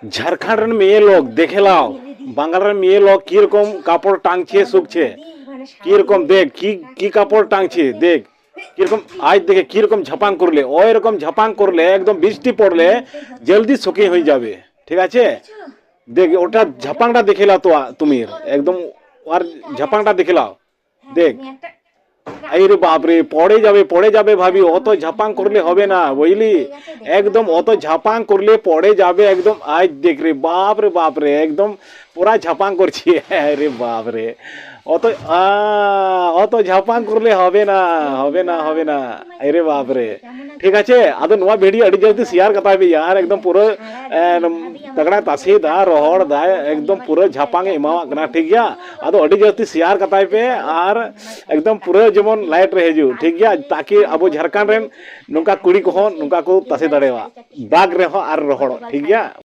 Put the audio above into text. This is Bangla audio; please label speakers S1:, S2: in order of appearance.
S1: ঝাড়খণ্ডের মেয়ে লোক দেখে লাও, বাংলার মেয়ে লোক কিরকম কাপড় টাঙছে শুকছে, কিরকম দেখ কি কি কাপড় টাঙছে দেখ, কিরকম আজ দেখে কিরকম ঝাপাং করলে, ওই রকম ঝাপাং করলে একদম বৃষ্টি পড়লে জলদি শুকিয়ে হয়ে যাবে। ঠিক আছে, দেখ ওটা ঝাপাংটা দেখে লাও তো তুমি, একদম আর ঝাপাংটা দেখে লাও দেখ। আরে বাপরে, পড়ে যাবে ভাবি, অত ঝাপাং করলে হবে না বুঝলি, একদম অত ঝাপাং করলে পড়ে যাবে একদম। আজ দেখ রে বাপরে একদম পুরা ঝাপাং করছি। আরে বাপরে, অত অত ঝাপাং করলে হবে না। আরে বাপরে, ঠিক আছে আদো নোয়া ভিডিও আड़ी जल्दी शेयर करता है यार, एकदम पूरा तगड़ा तासी दा रोहड़ दा एकदम पूरा झापांगे एमावा कना। ठीक गया आदो अड़ी जल्दी शेयर करता है और एकदम पूरा जेमन लाइट रहे जो। ठीक गया ताकि अब झारखंड रेन नुका कुड़ी को नुका को तासे दड़ेवा दाग रे हो और रोहड़। ठीक गया।